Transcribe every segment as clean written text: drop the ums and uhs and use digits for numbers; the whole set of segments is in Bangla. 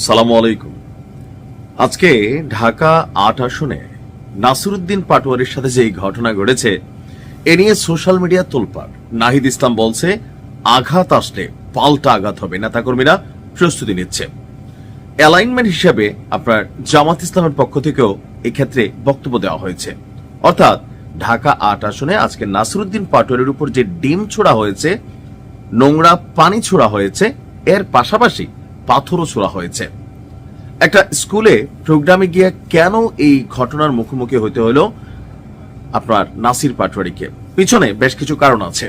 সালামু আলাইকুম। আজকে ঢাকা ৮ আসনে নাসিরউদ্দিন পাটোয়ারির সাথে যে ঘটনা ঘটেছে এ নিয়ে সোশ্যাল মিডিয়া তোলপাড়। নাহিদ ইসলাম বলছে আঘাত আসলে পাল্টা আঘাত হবে, নেতাকর্মীরা প্রস্তুতি নিচ্ছে। অ্যালাইনমেন্ট হিসেবে আপনার জামাত ইসলামের পক্ষ থেকেও এক্ষেত্রে বক্তব্য দেওয়া হয়েছে। অর্থাৎ ঢাকা ৮ আসনে আজকে নাসিরউদ্দিন পাটোয়ারির উপর যে ডিম ছোড়া হয়েছে, নোংরা পানি ছোড়া হয়েছে, এর পাশাপাশি পাথরও ছোড়া হয়েছে। একটা স্কুলে প্রোগ্রামে গিয়ে কেন এই ঘটনার মুখোমুখি হতে হলো আপনার নাসির পাটোয়ারিকে? পিছনে বেশ কিছু কারণ আছে।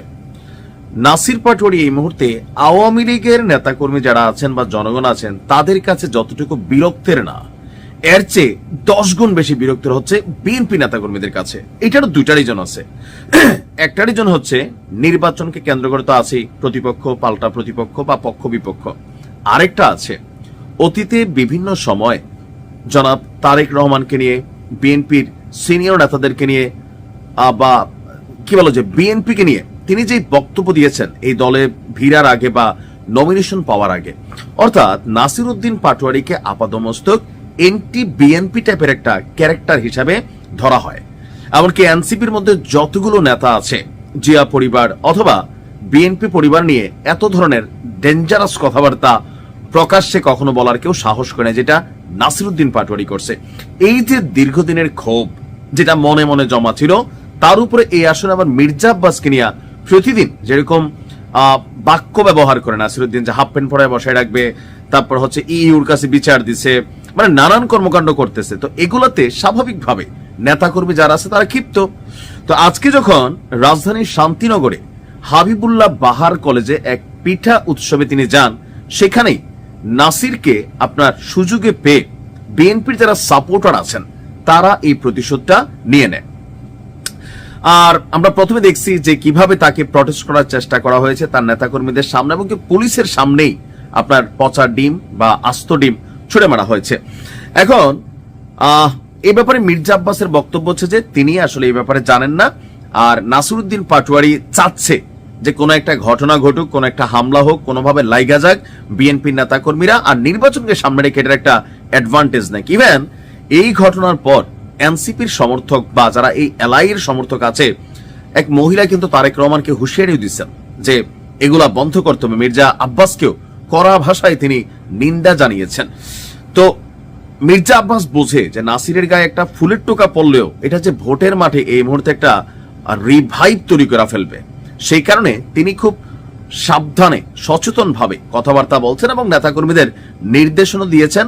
নাসির পাটোয়ারি এই মুহূর্তে আওয়ামী লীগের নেতাকর্মী যারা আছেন বা জনগণ আছেন তাদের কাছে যতটুকু বিরক্তের না, এর চেয়ে 10 গুণ বেশি বিরক্তের হচ্ছে বিএনপি নেতাকর্মীদের কাছে। এটারও দুইটা রিজন আছে। একটা রিজন হচ্ছে নির্বাচনকে কেন্দ্র করে তো আছেই প্রতিপক্ষ, পাল্টা প্রতিপক্ষ বা পক্ষ বিপক্ষ। আরেকটা আছে অতীতে বিভিন্ন সময় জনাব তারেক রহমানকে নিয়ে, বিএনপির সিনিয়র নেতাদেরকে নিয়ে বা কি বলো যে বিএনপিকে নিয়ে তিনি যে বক্তব্য দিয়েছেন এই দলে ভিড়ার আগে বা নমিনেশন পাওয়ার আগে, অর্থাৎ নাসিরউদ্দিন পাটোয়ারিকে আপাদমস্তক এন্টি বিএনপি টাইপের একটা ক্যারেক্টার হিসাবে ধরা হয়। এমনকি এনসিপির মধ্যে যতগুলো নেতা আছে, জিয়া পরিবার অথবা বিএনপি পরিবার নিয়ে এত ধরনের ডেঞ্জারাস কথাবার্তা প্রকাশ্যে কখনো বলার কেউ সাহস করে না, যেটা নাসিরউদ্দিন পাটোয়ারি করছে। এই যে দীর্ঘদিনের ক্ষোভ যেটা মনে মনে জমা ছিল, তার উপরে এই আসলে আবার মির্জা আব্বাসকে নিয়ে প্রতিদিন যেরকম বাক্য ব্যবহার করে নাসিরউদ্দিন, যে হাফ প্যান্ট পরায় বসায় রাখবে, তারপর হচ্ছে ইউর কাছে বিচার দিছে, মানে নানান কর্মকাণ্ড করতেছে। তো এগুলোতে স্বাভাবিকভাবে নেতাকর্মী যারা আছে তারা ক্ষিপ্ত। তো আজকে যখন রাজধানীর শান্তিনগরে হাবিবুল্লাহ বাহার কলেজে এক পিঠা উৎসবে তিনি যান, সেখানেই নাসিরকে আপনার সুযোগে পেয়ে বিএনপির যারা সাপোর্টার আছেন তারা এই প্রতিশোধটা নিয়ে নেয়। আর আমরা প্রথমে দেখছি যে কিভাবে তাকে প্রটেস্ট করার চেষ্টা করা হয়েছে তার নেতাকর্মীদের সামনে, এবং পুলিশের সামনেই আপনার পচা ডিম বা আস্ত ডিম ছুড়ে মারা হয়েছে। এখন এই ব্যাপারে মির্জা আব্বাসের বক্তব্য হচ্ছে যে তিনি আসলে এই ব্যাপারে জানেন না, আর নাসিরউদ্দিন পাটোয়ারি চাচ্ছে যে কোনো একটা ঘটনা ঘটুক, কোনো একটা হামলা হোক, কোনোভাবে লাইগা যাক বিএনপির নেতাকর্মীরা, আর নির্বাচনকে সামনে রেখে এটার একটা অ্যাডভান্টেজ নেই। ইভেন এই ঘটনার পর এনসিপির সমর্থক বা যারা এই এলআইয়ের সমর্থক আছে, এক মহিলা কিন্তু তারেক রহমানকে হুঁশিয়ারি দিচ্ছেন যে এগুলা বন্ধ করতে হবে। মির্জা আব্বাসকেও কড়া ভাষায় তিনি নিন্দা জানিয়েছেন। তো মির্জা আব্বাস বোঝে যে নাসিরের গায়ে একটা ফুলের টোকা পড়লেও এটা যে ভোটের মাঠে এই মুহূর্তে একটা রিভাইভ তৈরি করা ফেলবে, সেই কারণে তিনি খুব সাবধানে সচেতন ভাবে কথাবার্তা বলছেন এবং নেতাকর্মীদের নির্দেশনা দিয়েছেন।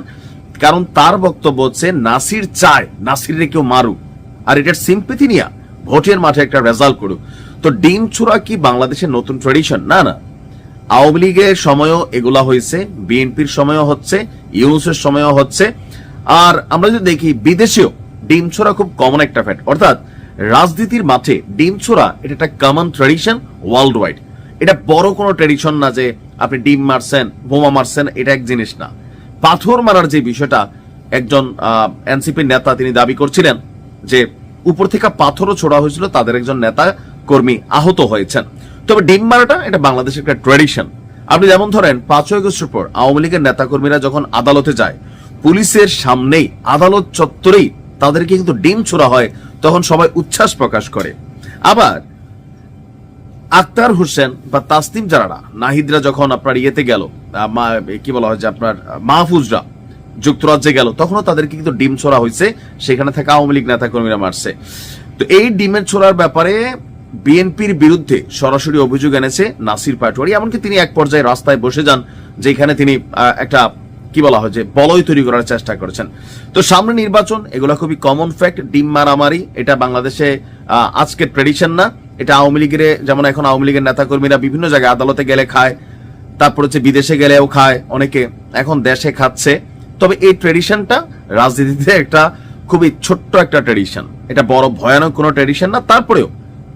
কারণ তার বক্তব্য হচ্ছে নাসির চায় নাসিরে কেউ মারুক, আর এটার সিম্পেথি নিয়ে ভোটের মাঠে একটা রেজাল্ট করুক। তো ডিম ছোড়া কি বাংলাদেশের নতুন ট্রেডিশন? না না, আওয়ামী লীগের সময়ও এগুলা হয়েছে, বিএনপির সময়ও হচ্ছে, ইউনুসের সময়ও হচ্ছে। আর আমরা যদি দেখি বিদেশেও ডিম ছোড়া খুব কমন একটা ফ্যাক্ট। অর্থাৎ রাজনীতির মাঠে ডিম ছোড়া এটা একটা কমন ট্রেডিশন ওয়ার্ল্ড ওয়াইড। এটা বড় কোনো ট্রেডিশন না যে আপনি ডিম মারছেন, বোমা মারছেন, এটা এক জিনিস না। পাথর মারার যে বিষয়টা, একজন এনসিপি নেতা তিনি দাবি করছিলেন যে উপর থেকে পাথরও ছোড়া হয়েছিল, তাদের একজন নেতা কর্মী আহত হয়েছেন। তবে ডিম মারাটা এটা বাংলাদেশের একটা ট্রেডিশন। আপনি যেমন ধরেন 5 আগস্টের পর আওয়ামী লীগের নেতাকর্মীরা যখন আদালতে যায়, পুলিশের সামনেই আদালত চত্বরেই তাদেরকে কিন্তু ডিম ছোড়া হয়, তখন সবাই উচ্ছ্বাস প্রকাশ করে। আবার আক্তার হোসেন বা তাসনিম জারারা, নাহিদরা যখন আপনার ইয়েতে গেল, কি বলা হয় যে আপনার মাহফুজরা যুক্তরাজ্যে গেল, তখনও তাদেরকে কিন্তু ডিম ছোড়া হয়েছে, সেখানে থাকা আওয়ামী লীগ নেতাকর্মীরা মারছে। তো এই ডিমের ছোড়ার ব্যাপারে বিএনপির বিরুদ্ধে সরাসরি অভিযোগ এনেছে নাসির পাটোয়ারি। এমনকি তিনি এক পর্যায়ে রাস্তায় বসে যান, যেখানে তিনি একটা কি বলা হয় যে বলয় তৈরি করার চেষ্টা করেছেন। তো সামনে নির্বাচন, এগুলো খুবই কমন ফ্যাক্ট। ডিম মারামারি এটা বাংলাদেশে আজকের ট্রেডিশন না, এটা আওয়ামী লীগের, যেমন এখন আওয়ামী লীগের নেতাকর্মীরা বিভিন্ন জায়গায় আদালতে গেলে খায়, তারপর হচ্ছে বিদেশে গেলেও খায়, অনেকে এখন দেশে খাচ্ছে। তবে এই ট্রেডিশনটা রাজনীতিতে একটা খুবই ছোট্ট একটা ট্রেডিশন, এটা বড় ভয়ানক কোনো ট্রেডিশন না। তারপরেও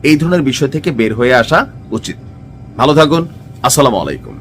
এই ধরনের বিষয় থেকে বের হয়ে আসা উচিত। ভালো থাকুন, আসসালামু আলাইকুম।